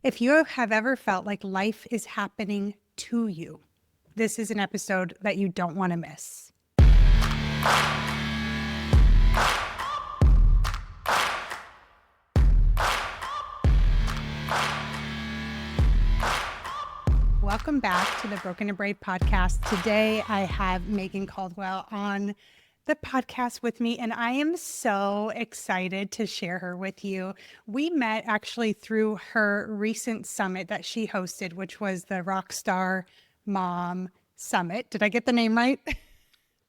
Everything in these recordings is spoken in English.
If you have ever felt like life is happening to you, this is an episode that you don't want to miss. Welcome back to the Broken and Brave podcast. Today I have Megan Caldwell on the podcast with me, and I am so excited to share her with you. We met actually through her recent summit that she hosted, which was the ROCKSTAR Mom Summit. Did I get the name right?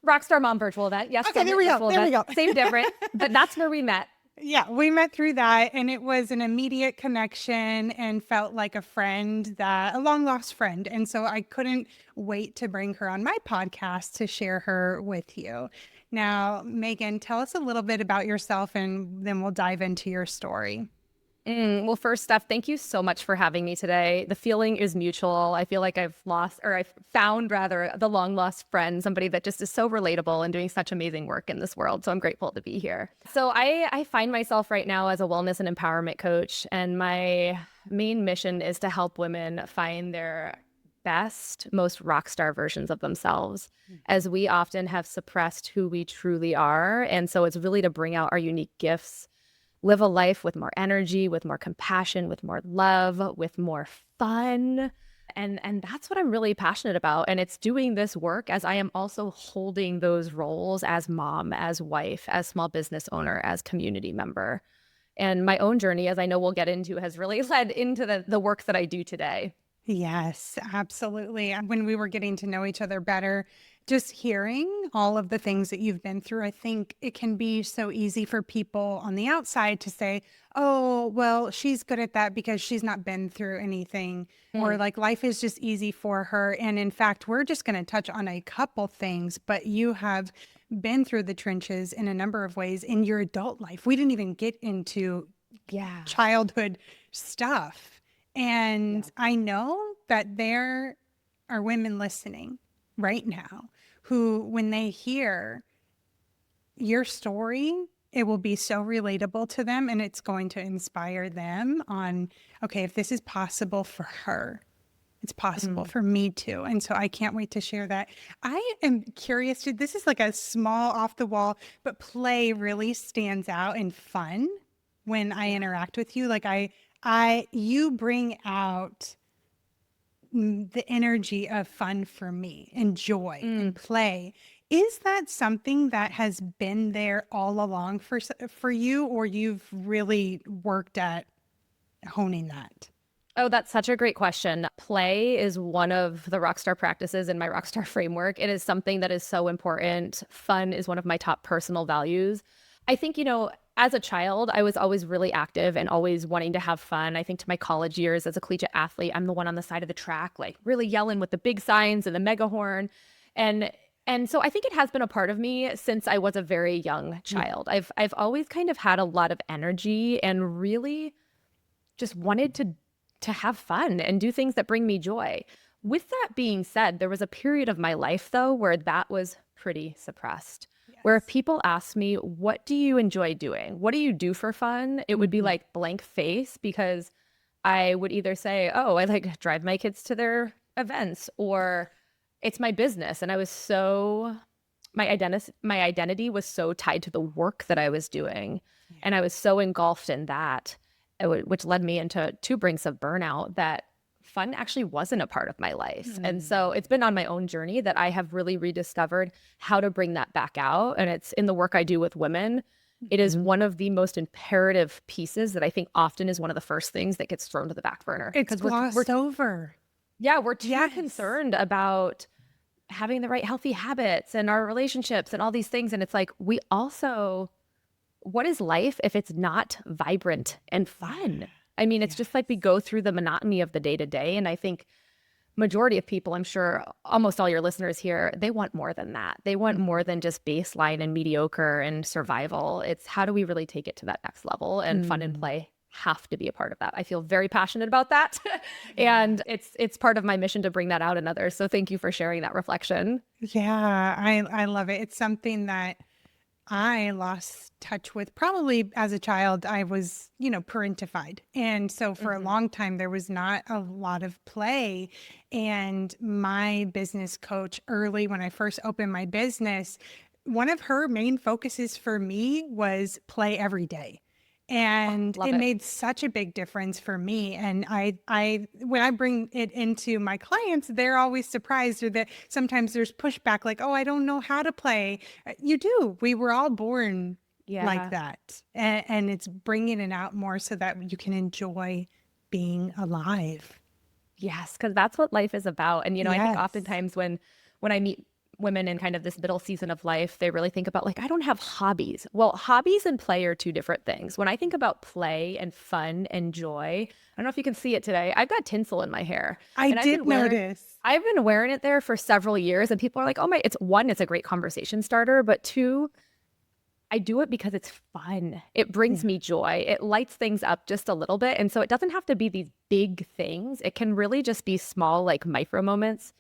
ROCKSTAR Mom Virtual Event. Yes. Okay, there we go. There we go. Same different, but that's where we met. Yeah, we met through that, and it was an immediate connection and felt like a friend, a long lost friend. And so I couldn't wait to bring her on my podcast to share her with you. Now, Megan, tell us a little bit about yourself, and then we'll dive into your story. Well, first, Steph, thank you so much for having me today. The feeling is mutual. I feel like I've found the long lost friend, somebody that just is so relatable and doing such amazing work in this world. So I'm grateful to be here. So I find myself right now as a wellness and empowerment coach, and my main mission is to help women find their best, most rock star versions of themselves, as we often have suppressed who we truly are. And so it's really to bring out our unique gifts, live a life with more energy, with more compassion, with more love, with more fun. And that's what I'm really passionate about. And it's doing this work as I am also holding those roles as mom, as wife, as small business owner, as community member. And my own journey, as I know we'll get into, has really led into the work that I do today. Yes, absolutely. When we were getting to know each other better, just hearing all of the things that you've been through, I think it can be so easy for people on the outside to say, oh, well, she's good at that because she's not been through anything, or like life is just easy for her. And in fact, we're just going to touch on a couple things, but you have been through the trenches in a number of ways in your adult life. We didn't even get into childhood stuff. And I know that there are women listening right now who, when they hear your story, it will be so relatable to them, and it's going to inspire them on, okay, if this is possible for her, it's possible for me too. And so I can't wait to share that. I am curious, this is like a small off the wall, but play really stands out and fun when I interact with you. Like you bring out the energy of fun for me and joy and play. Is that something that has been there all along for you, or you've really worked at honing that? Oh, that's such a great question. Play is one of the ROCKSTAR practices in my ROCKSTAR framework. It is something that is so important. Fun is one of my top personal values. I think, as a child, I was always really active and always wanting to have fun. I think to my college years as a collegiate athlete, I'm the one on the side of the track, like really yelling with the big signs and the megahorn. And so I think it has been a part of me since I was a very young child. I've always kind of had a lot of energy and really just wanted to have fun and do things that bring me joy. With that being said, there was a period of my life, though, where that was pretty suppressed. Where if people ask me, what do you enjoy doing? What do you do for fun? It would be like blank face, because I would either say, oh, I like drive my kids to their events, or it's my business. And I was my identity was so tied to the work that I was doing. Yeah. And I was so engulfed in that, which led me into 2 brinks of burnout, that fun actually wasn't a part of my life. And so it's been on my own journey that I have really rediscovered how to bring that back out. And it's in the work I do with women. It is one of the most imperative pieces that I think often is one of the first things that gets thrown to the back burner. It's glossed over. Yeah, we're too concerned about having the right healthy habits and our relationships and all these things. And it's like, what is life if it's not vibrant and fun? I mean, it's just like we go through the monotony of the day to day. And I think majority of people, I'm sure almost all your listeners here, they want more than that. They want more than just baseline and mediocre and survival. It's how do we really take it to that next level? And fun and play have to be a part of that. I feel very passionate about that. And it's part of my mission to bring that out in others. So thank you for sharing that reflection. Yeah, I love it. It's something that I lost touch with, probably as a child, I was, parentified. And so for a Hmm. long time, there was not a lot of play. And my business coach, early when I first opened my business, one of her main focuses for me was play every day. Oh, And love it it. made such a big difference for me. And when I bring it into my clients, they're always surprised, or that sometimes there's pushback like, oh, I don't know how to play. You do. We were all born like Yeah. that. And it's bringing it out more so that you can enjoy being alive. Yes, because that's what life is about. And I think Yes. oftentimes when I meet women in kind of this middle season of life, they really think about like, I don't have hobbies. Well, hobbies and play are two different things. When I think about play and fun and joy, I don't know if you can see it today. I've got tinsel in my hair, I and did notice. I've been wearing it there for several years, and people are like, "Oh my!" It's one, it's a great conversation starter, but two, I do it because it's fun. It brings Yeah. me joy. It lights things up just a little bit. And so it doesn't have to be these big things. It can really just be small, like micro moments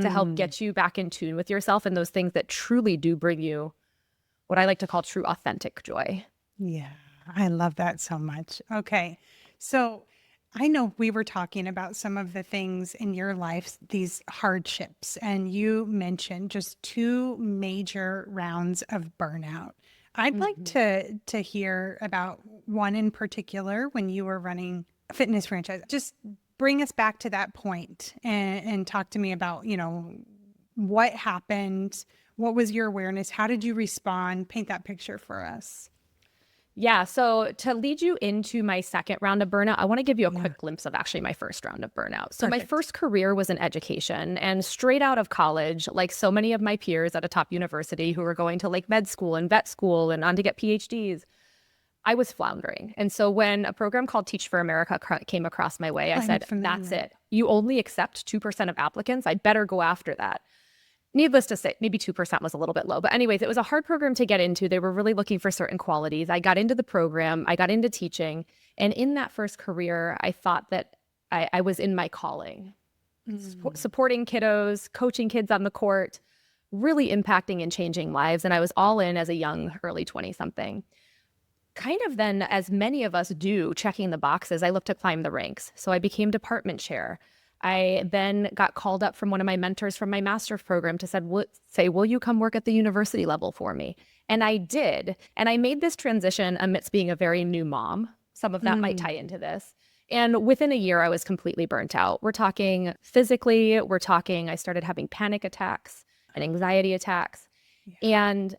to help Mm, get you back in tune with yourself and those things that truly do bring you what I like to call true authentic joy. yeah. I love that so much. Okay. So I know we were talking about some of the things in your life, these hardships, and you mentioned just two major rounds of burnout. I'd like Mhm. to hear about one in particular when you were running a fitness franchise. Just bring us back to that point and talk to me about, what happened, what was your awareness, how did you respond? Paint that picture for us. Yeah. So to lead you into my second round of burnout, I want to give you a Yeah, quick glimpse of actually my first round of burnout. So my perfect. first career was in education, and straight out of college, like so many of my peers at a top university who were going to like med school and vet school and on to get PhDs, I was floundering. And so when a program called Teach for America came across my way, I I'm said, that's familiar. it. You only accept 2% of applicants. I'd better go after that. Needless to say, maybe 2% was a little bit low. But, anyways, it was a hard program to get into. They were really looking for certain qualities. I got into the program, I got into teaching. And in that first career, I thought that I was in my calling, Mm, supporting kiddos, coaching kids on the court, really impacting and changing lives. And I was all in as a young, early 20 something. Kind of then, as many of us do, checking the boxes, I looked to climb the ranks. So I became department chair. I then got called up from one of my mentors from my master's program to say, will you come work at the university level for me? And I did. And I made this transition amidst being a very new mom. Some of that might tie mm, into this. And within a year, I was completely burnt out. We're talking physically, I started having panic attacks and anxiety attacks. yeah. And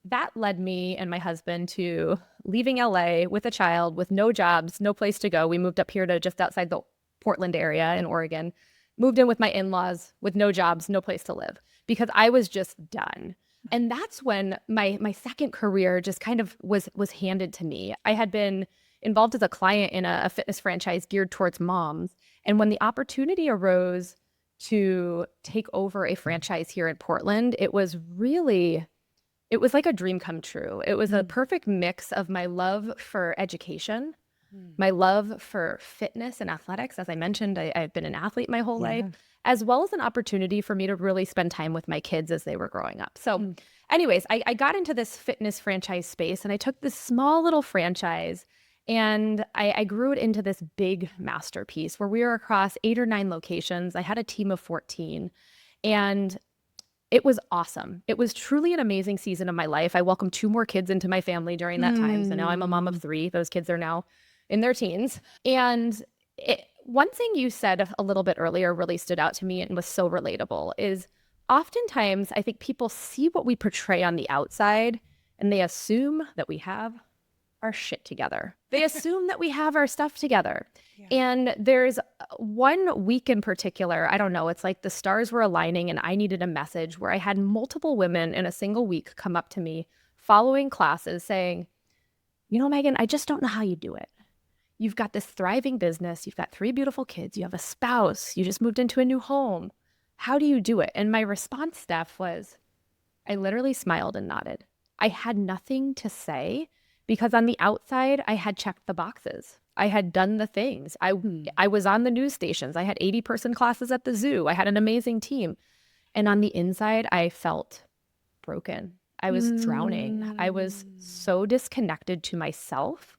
that led me and my husband to leaving LA with a child, with no jobs, no place to go. We moved up here to just outside the Portland area in Oregon, moved in with my in laws with no jobs, no place to live because I was just done. And that's when my second career just kind of was handed to me. I had been involved as a client in a fitness franchise geared towards moms. And when the opportunity arose to take over a franchise here in Portland, it was like a dream come true. It was a Mm, perfect mix of my love for education, mm, my love for fitness and athletics. As I mentioned, I've been an athlete my whole life, yeah. as well as an opportunity for me to really spend time with my kids as they were growing up. So, Mm, anyways, I got into this fitness franchise space and I took this small little franchise and I grew it into this big masterpiece where we were across 8 or 9 locations. I had a team of 14. And it was awesome. It was truly an amazing season of my life. I welcomed 2 more kids into my family during that time. So now I'm a mom of mm, 3. Those kids are now in their teens. And one thing you said a little bit earlier really stood out to me and was so relatable is oftentimes I think people see what we portray on the outside and they assume that we have our shit together. They assume that we have our stuff together. yeah. And there's one week in particular, I don't know, it's like the stars were aligning and I needed a message where I had multiple women in a single week come up to me following classes saying, Megan, I just don't know how you do it. You've got this thriving business, you've got 3 beautiful kids, you have a spouse, you just moved into a new home. How do you do it? And my response, Steph, was I literally smiled and nodded. I had nothing to say because on the outside, I had checked the boxes. I had done the things. Mm, I was on the news stations. I had 80-person classes at the zoo. I had an amazing team. And on the inside, I felt broken. I was drowning. I was so disconnected to myself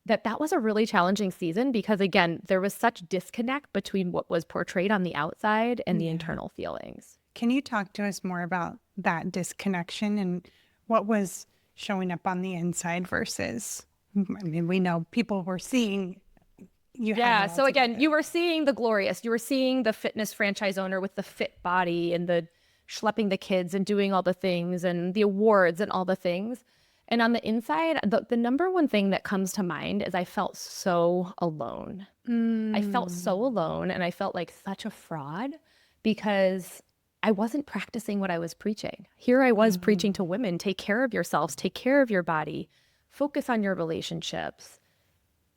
that was a really challenging season because, again, there was such disconnect between what was portrayed on the outside and the internal feelings. Can you talk to us more about that disconnection and what was showing up on the inside versus, I mean, we know people were seeing you had Yeah. it all So again, together. you were seeing the glorious, you were seeing the fitness franchise owner with the fit body and the schlepping the kids and doing all the things and the awards and all the things. And on the inside, the number one thing that comes to mind is I felt so alone. I felt so alone and I felt like such a fraud because I wasn't practicing what I was preaching. Here I was preaching to women, take care of yourselves, take care of your body, focus on your relationships.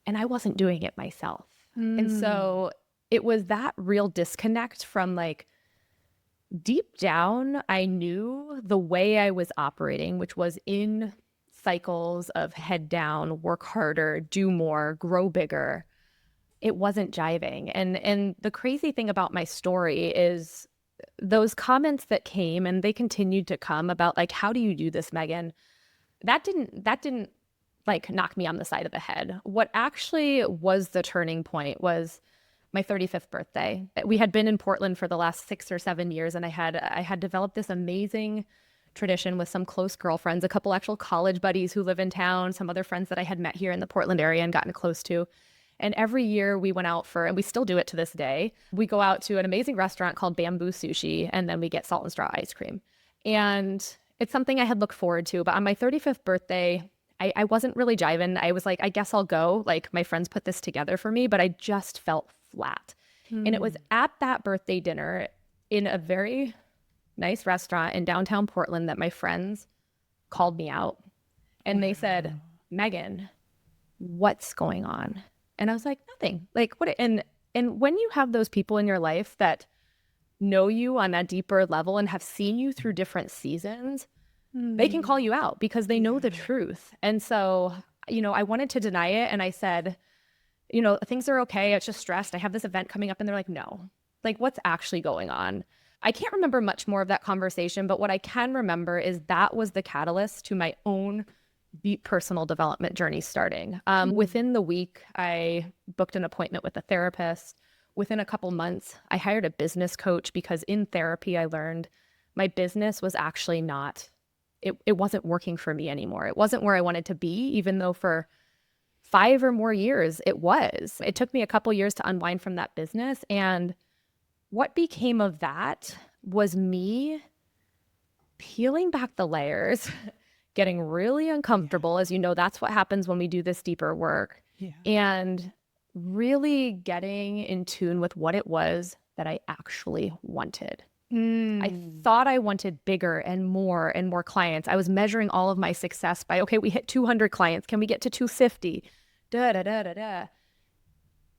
And I wasn't doing it myself. And so it was that real disconnect from like deep down, I knew the way I was operating, which was in cycles of head down, work harder, do more, grow bigger. It wasn't jiving. And the crazy thing about my story is those comments that came and they continued to come about like, how do you do this, Megan? That didn't like knock me on the side of the head. What actually was the turning point was my 35th birthday. We had been in Portland for the last 6 or 7 years, and I had developed this amazing tradition with some close girlfriends, a couple actual college buddies who live in town, some other friends that I had met here in the Portland area and gotten close to. And every year we went out for, and we still do it to this day, we go out to an amazing restaurant called Bamboo Sushi, and then we get salt and straw ice cream. And it's something I had looked forward to. But on my 35th birthday, I wasn't really jiving. I was like, I guess I'll go. Like, my friends put this together for me, but I just felt flat. And it was at that birthday dinner in a very nice restaurant in downtown Portland that my friends called me out. And they said, Megan, what's going on? And I was like, nothing. Like, what? And when you have those people in your life that know you on that deeper level and have seen you through different seasons, they can call you out because they know the truth. And so, I wanted to deny it. And I said, things are okay. It's just stressed. I have this event coming up. And they're like, no, like, what's actually going on? I can't remember much more of that conversation, but what I can remember is that was the catalyst to my own deep personal development journey starting. Within the week, I booked an appointment with a therapist. Within a couple months, I hired a business coach because in therapy, I learned my business was actually not, it wasn't working for me anymore. It wasn't where I wanted to be, even though for 5 or more years it was. It took me a couple years to unwind from that business. And what became of that was me peeling back the layers, getting really uncomfortable. As you know, that's what happens when we do this deeper work. Yeah. And really getting in tune with what it was that I actually wanted. I thought I wanted bigger and more clients. I was measuring all of my success by, okay, we hit 200 clients. Can we get to 250? Da, da, da, da, da.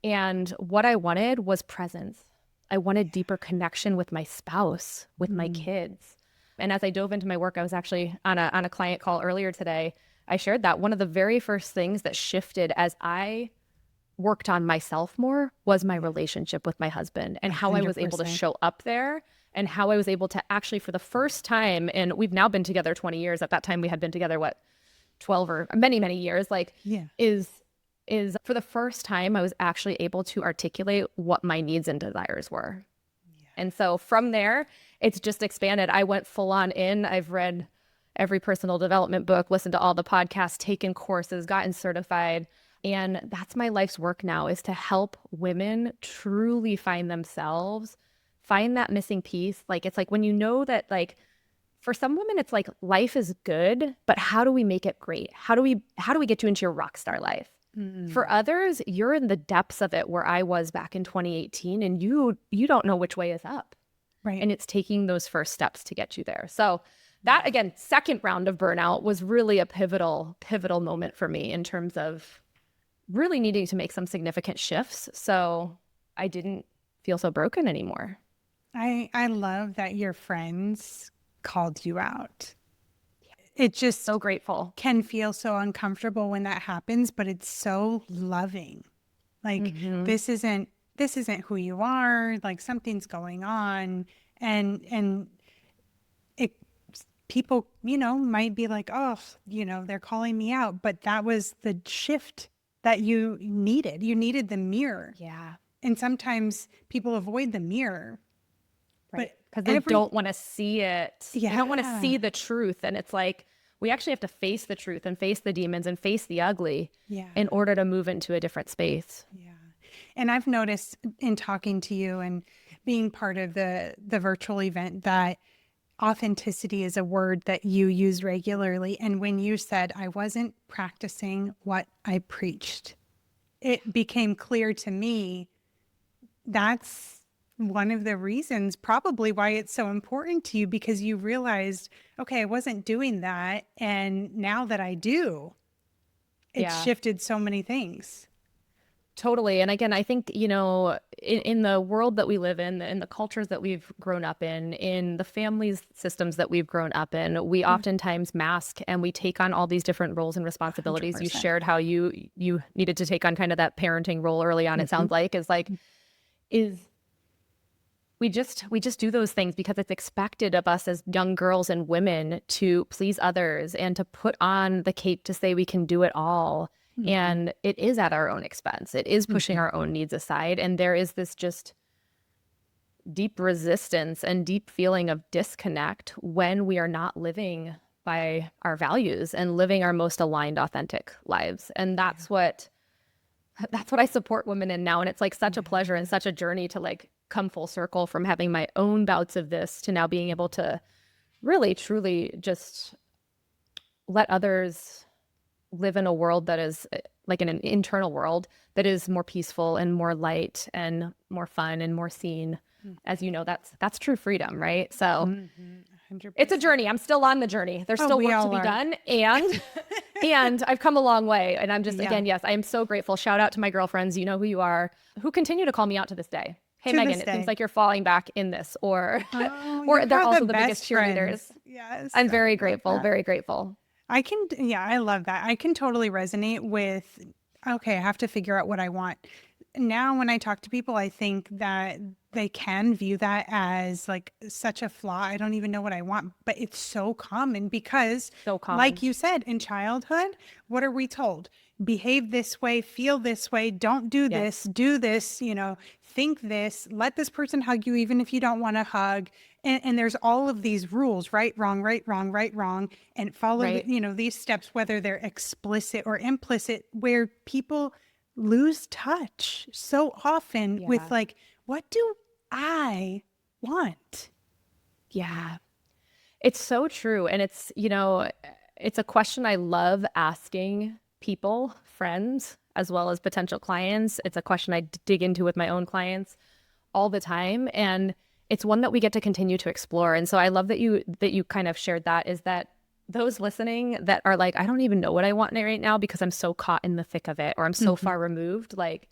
And what I wanted was presence. I wanted deeper connection with my spouse, with my kids. And as I dove into my work, I was actually on a client call earlier today. I shared that one of the very first things that shifted as I worked on myself more was my relationship with my husband and how I was able to 100%. show up there and how I was able to actually, for the first time, and we've now been together 20 years. At that time, we had been together, 12 or many, many years, is for the first time, I was actually able to articulate what my needs and desires were. And so from there, it's just expanded. I went full on in. I've read every personal development book, listened to all the podcasts, taken courses, gotten certified. And that's my life's work now, is to help women truly find themselves, find that missing piece. Like, it's like when you know that, like, for some women, it's like life is good, but how do we make it great? How do we get you into your rock star life? For others, you're in the depths of it where I was back in 2018, and you don't know which way is up. Right. And it's taking those first steps to get you there. So that, again, second round of burnout was really a pivotal moment for me in terms of really needing to make some significant shifts so I didn't feel so broken anymore. I love that your friends called you out. It just So grateful. can feel so uncomfortable when that happens, but it's so loving. Like, this isn't who you are. Like, something's going on, and it people, might be like, oh, they're calling me out. But that was the shift that you needed. You needed the mirror. Yeah. And sometimes people avoid the mirror. Right. But Because they don't want to see it. They don't want to Yeah. see the truth. And it's like, we actually have to face the truth and face the demons and face the ugly Yeah. in order to move into a different space. Yeah. And I've noticed in talking to you and being part of the virtual event that authenticity is a word that you use regularly. And when you said, I wasn't practicing what I preached, it became clear to me that's one of the reasons probably why it's so important to you, because you realized, okay, I wasn't doing that. And now that I do, it's Yeah. shifted so many things. Totally. And again, I think, in the world that we live in the cultures that we've grown up in the families systems that we've grown up in, we oftentimes mask and we take on all these different roles and responsibilities. 100%. You shared how you needed to take on kind of that parenting role early on, it sounds like, is we just do those things because it's expected of us as young girls and women to please others and to put on the cape to say we can do it all. And it is at our own expense. It is pushing our own needs aside. And there is this just deep resistance and deep feeling of disconnect when we are not living by our values and living our most aligned, authentic lives. And that's what I support women in now. And it's like such a pleasure and such a journey to like come full circle from having my own bouts of this to now being able to really, truly just let others live in a world that is like in an internal world that is more peaceful and more light and more fun and more seen. As you know, that's true freedom, right? So 100%. it's a journey. I'm still on the journey. There's still we work to all be are. done. And I've come a long way. And I'm just, Yeah. again, yes, I am so grateful. Shout out to my girlfriends. You know who you are, who continue to call me out to this day. Hey, To Megan, this it seems day. like you're falling back in this, or Oh, or you they're have also the biggest best friends. cheerleaders. Yes. I'm very I love grateful, that. very grateful. I love that. I can totally resonate with, okay, I have to figure out what I want. Now, when I talk to people, I think that they can view that as like such a flaw. I don't even know what I want, but it's so common because, So common. like you said, in childhood, what are we told? Behave this way, feel this way, don't do this, do this, think this, let this person hug you even if you don't want to hug. And there's all of these rules, right, wrong, right, wrong, right, wrong, and follow, Right. these steps, whether they're explicit or implicit, where people lose touch so often with Yeah. like, what do I want? Yeah. It's so true. And it's a question I love asking people, friends, as well as potential clients. It's a question I dig into with my own clients all the time. And it's one that we get to continue to explore. And so I love that you kind of shared that, is that those listening that are like, I don't even know what I want right now because I'm so caught in the thick of it, or I'm so far removed, like,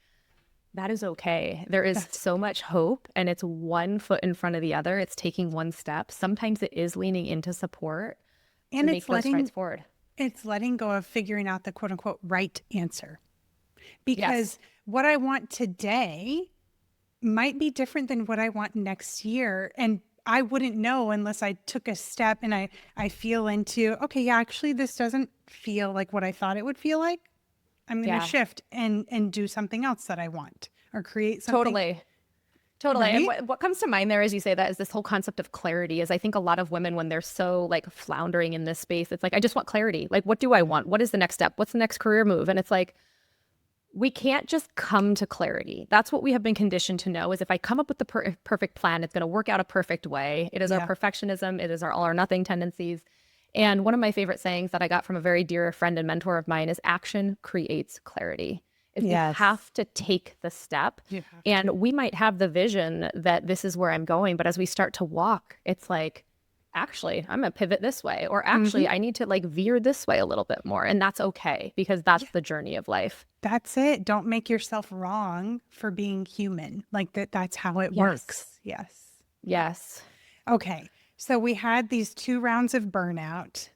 that is okay. There is so much hope, and it's one foot in front of the other. It's taking one step. Sometimes it is leaning into support And to it's make those strides forward. it's letting go of figuring out the quote unquote right answer. Because what I want today might be different than what I want next year. And I wouldn't know unless I took a step and I feel into, okay, yeah, actually, this doesn't feel like what I thought it would feel like. I'm going to shift and do something else that I want, or create something. Totally. And Right? what comes to mind there as you say that is this whole concept of clarity. Is I think a lot of women, when they're so like floundering in this space, it's like, I just want clarity. Like, what do I want? What is the next step? What's the next career move? And it's like, we can't just come to clarity. That's what we have been conditioned to know, is if I come up with the perfect plan, it's going to work out a perfect way. It is our perfectionism. It is our all or nothing tendencies. And one of my favorite sayings that I got from a very dear friend and mentor of mine is, action creates clarity. Is you have to take the step. And we might have the vision that this is where I'm going, but as we start to walk, it's like, actually, I'm going to pivot this way, or actually, I need to like veer this way a little bit more. And that's okay, because that's the journey of life. That's it. Don't make yourself wrong for being human. Like that's how it works. Yes. Okay. So we had these 2 rounds of burnout.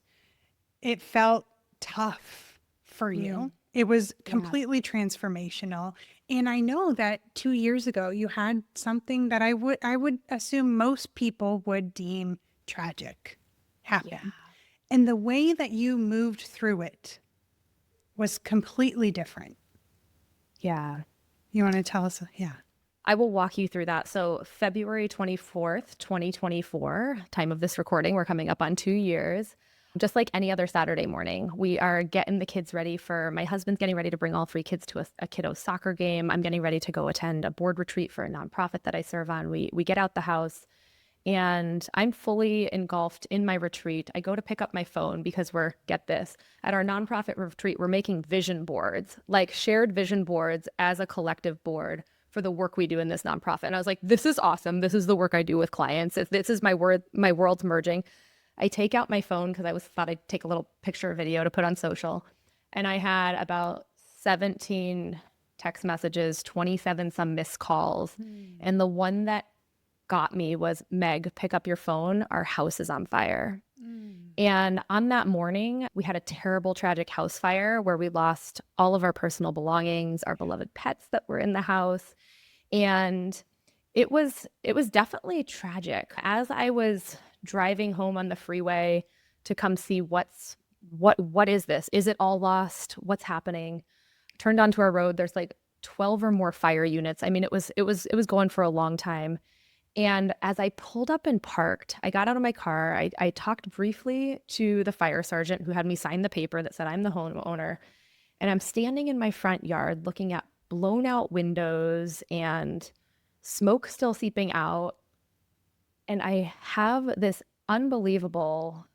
It felt tough for you. It was completely transformational. And I know that 2 years ago you had something that I would assume most people would deem tragic happen. And the way that you moved through it was completely different. Yeah. You want to tell us? Yeah. I will walk you through that. So February 24th, 2024, time of this recording, we're coming up on 2 years. Just like any other Saturday morning, we are getting the kids ready for, my husband's getting ready to bring all 3 kids to a kiddo soccer game. I'm getting ready to go attend a board retreat for a nonprofit that I serve on. We get out the house and I'm fully engulfed in my retreat. I go to pick up my phone because get this, at our nonprofit retreat, we're making vision boards, like shared vision boards as a collective board for the work we do in this nonprofit. And I was like, this is awesome. This is the work I do with clients. This is my world's merging. I take out my phone because thought I'd take a little picture or video to put on social. And I had about 17 text messages, 27 some missed calls. And the one that got me was, Meg, pick up your phone. Our house is on fire. And on that morning, we had a terrible, tragic house fire where we lost all of our personal belongings, our beloved pets that were in the house. And it was definitely tragic. As I was driving home on the freeway to come see what is this? Is it all lost? What's happening? Turned onto our road. There's like 12 or more fire units. I mean, it was going for a long time. And as I pulled up and parked, I got out of my car. I talked briefly to the fire sergeant who had me sign the paper that said I'm the homeowner. And I'm standing in my front yard looking at blown out windows and smoke still seeping out. And I have this unbelievable,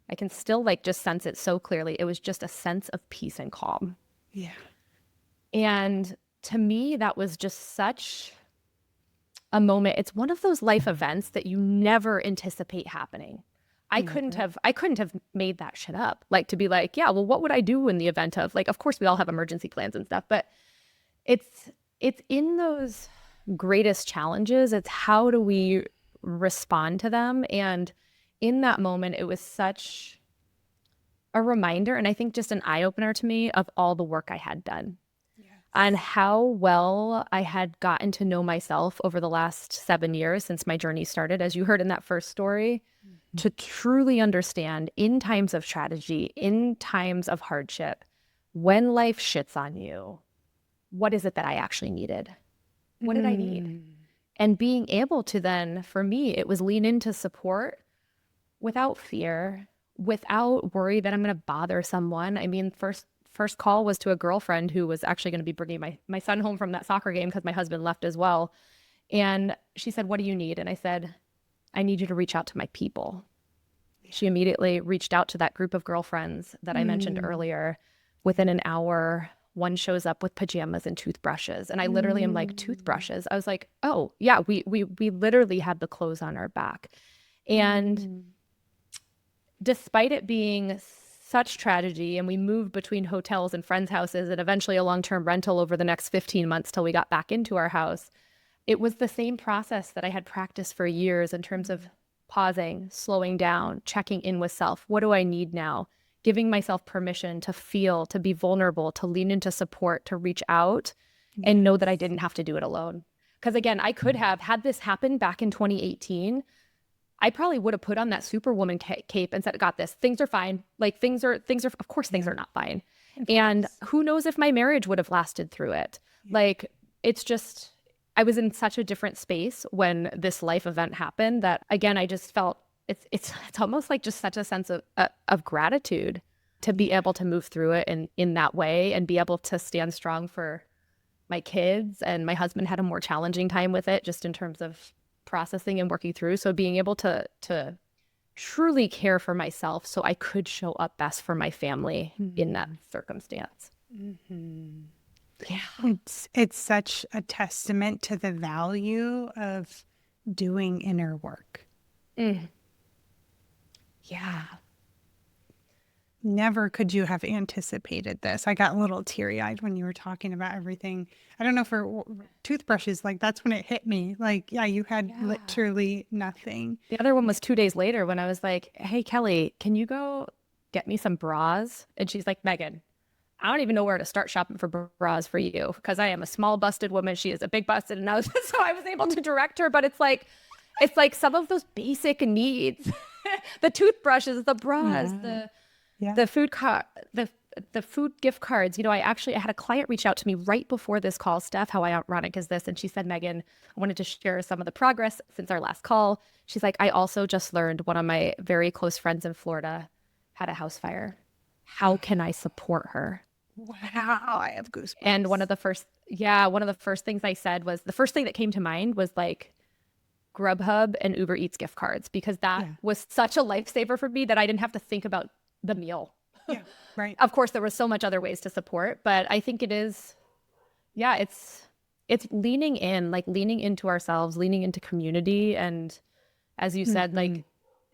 I can still just sense it so clearly. It was just a sense of peace and calm. Yeah. And to me, that was just such a moment. It's one of those life events that you never anticipate happening. I couldn't have made that shit up. To be like, yeah, well, what would I do in the event of, of course we all have emergency plans and stuff, but it's in those greatest challenges. It's how do we respond to them? And in that moment, it was such a reminder, and I think just an eye-opener to me of all the work I had done. On how well I had gotten to know myself over the last 7 years since my journey started, as you heard in that first story, to truly understand in times of tragedy, in times of hardship, when life shits on you, what is it that I actually needed? What did I need? And being able to then, for me, it was lean into support without fear, without worry that I'm going to bother someone. I mean, first call was to a girlfriend who was actually going to be bringing my son home from that soccer game because my husband left as well. And she said, what do you need? And I said, I need you to reach out to my people. She immediately reached out to that group of girlfriends that I mentioned earlier. Within an hour, one shows up with pajamas and toothbrushes. And I literally am like, toothbrushes? I was like, oh, yeah, we literally had the clothes on our back. And despite it being such tragedy, and we moved between hotels and friends' houses and eventually a long-term rental over the next 15 months till we got back into our house, it was the same process that I had practiced for years in terms of pausing, slowing down, checking in with self. What do I need now? Giving myself permission to feel, to be vulnerable, to lean into support, to reach out and know that I didn't have to do it alone. Because again, I could have, had this happen back in 2018, I probably would have put on that superwoman cape and said, got this. Things are fine. Things are, of course, things are not fine. And who knows if my marriage would have lasted through it. It's just, I was in such a different space when this life event happened that, again, I just felt it's almost like just such a sense of gratitude to be able to move through it in that way and be able to stand strong for my kids. And my husband had a more challenging time with it just in terms of processing and working through. So being able to truly care for myself so I could show up best for my family in that circumstance. Yeah. It's such a testament to the value of doing inner work. Yeah. Never could you have anticipated this. I got a little teary-eyed when you were talking about everything. I don't know, for toothbrushes, that's when it hit me. Yeah, you had literally nothing. The other one was 2 days later when I was like, hey, Kelly, can you go get me some bras? And she's like, Megan, I don't even know where to start shopping for bras for you because I am a small busted woman. She is a big busted. And so I was able to direct her. But it's like some of those basic needs The toothbrushes, the bras, Yeah. Yeah. the food the food gift cards. You know, I had a client reach out to me right before this call, Steph. How ironic is this? And she said, Megan, I wanted to share some of the progress since our last call. She's like, I also just learned one of my very close friends in Florida had a house fire. How can I support her? Wow. I have And goosebumps. one of the first things I said was the first thing that came to mind was like Grubhub and Uber Eats gift cards, because that Yeah. was such a lifesaver for me that I didn't have to think about the meal. Yeah. Right. Of course, there was so much other ways to support, but I think it is, yeah, it's leaning in, like leaning into ourselves, leaning into community. And as you said, like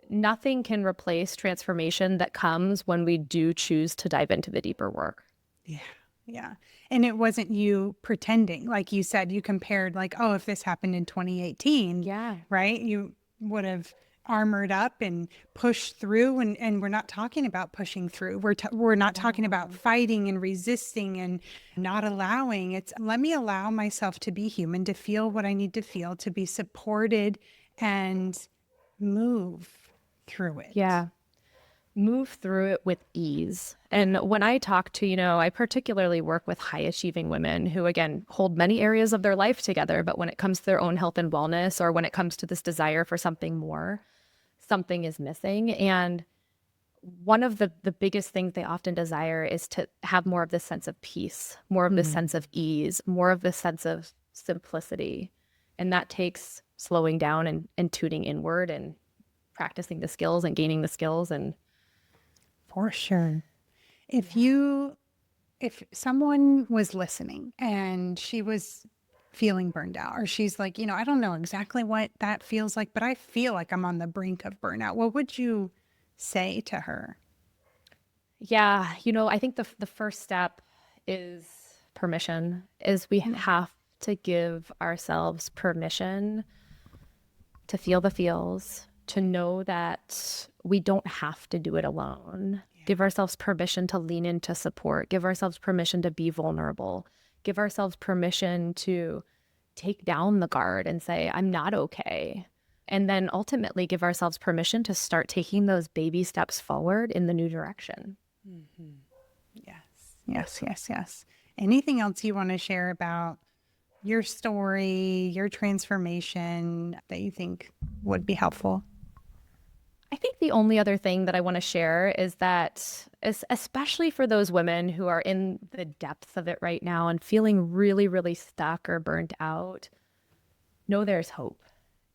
nothing can replace transformation that comes when we do choose to dive into the deeper work. Yeah. Yeah. And it wasn't you pretending. Like you said, you compared like, oh, if this happened in 2018, Yeah. right? You would have armored up and pushed through. And we're not talking about pushing through. We're not talking about fighting and resisting and not allowing. It's let me allow myself to be human, to feel what I need to feel, to be supported and move through it. Yeah. Move through it with ease. And when I talk to, I particularly work with high achieving women who, again, hold many areas of their life together. But when it comes to their own health and wellness, or when it comes to this desire for something more, something is missing. And one of the biggest things they often desire is to have more of this sense of peace, more of this sense of ease, more of this sense of simplicity. And that takes slowing down and tuning inward and practicing the skills and gaining the skills. And For sure. If someone was listening and she was feeling burned out, or she's like, I don't know exactly what that feels like, but I feel like I'm on the brink of burnout, what would you say to her? yeah, I think the first step is permission, is we have to give ourselves permission to feel the feels, to know that we don't have to do it alone. Give ourselves permission to lean into support. Give ourselves permission to be vulnerable. Give ourselves permission to take down the guard and say, I'm not okay. And then ultimately give ourselves permission to start taking those baby steps forward in the new direction. Yes. Yes, yes, yes. Anything else you want to share about your story, your transformation that you think would be helpful? I think the only other thing that I want to share is that, especially for those women who are in the depths of it right now and feeling really, really stuck or burnt out, know there's hope.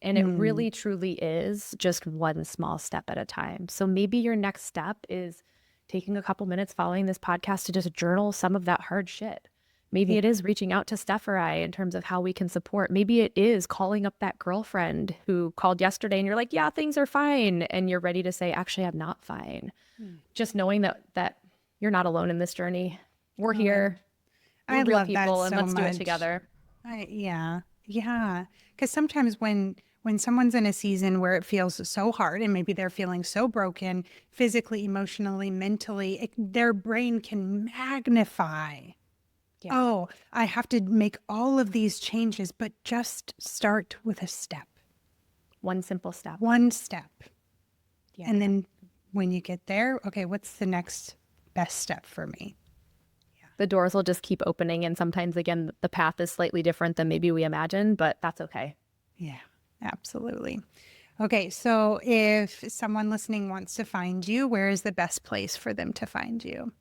And it really, truly is just one small step at a time. So maybe your next step is taking a couple minutes following this podcast to just journal some of that hard shit. Maybe it is reaching out to Steph or I in terms of how we can support. Maybe it is calling up that girlfriend who called yesterday and you're like, yeah, things are fine. And you're ready to say, actually, I'm not fine. Just knowing that you're not alone in this journey. We're here. I We're real love that people, and so let's do it much. together. Yeah. Yeah. Because sometimes when someone's in a season where it feels so hard and maybe they're feeling so broken physically, emotionally, mentally, their brain can magnify. Yeah. Oh, I have to make all of these changes, but just start with a step, One simple step. one step. Yeah. And then when you get there, okay, what's the next best step for me? The doors will just keep opening. And sometimes, again, the path is slightly different than maybe we imagined, but that's okay. Yeah, absolutely. Okay, so if someone listening wants to find you, where is the best place for them to find you?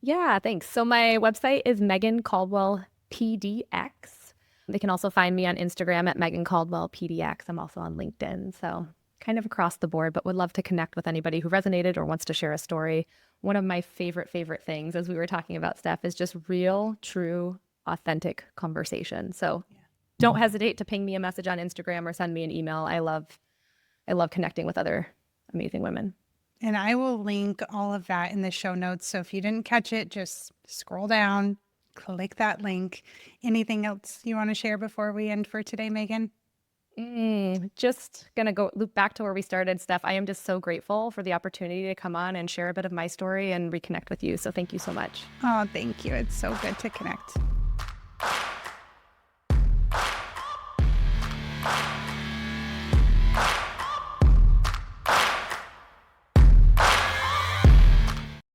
Yeah, thanks. So my website is Megan Caldwell PDX. They can also find me on Instagram at Megan Caldwell PDX. I'm also on LinkedIn. So kind of across the board, but would love to connect with anybody who resonated or wants to share a story. One of my favorite things, as we were talking about, Steph, is just real, true, authentic conversation. So don't hesitate to ping me a message on Instagram or send me an email. I love connecting with other amazing women. And I will link all of that in the show notes. So if you didn't catch it, just scroll down, click that link. Anything else you want to share before we end for today, Megan? Just going to go loop back to where we started, Steph. I am just so grateful for the opportunity to come on and share a bit of my story and reconnect with you. So thank you so much. Oh, thank you. It's so good to connect.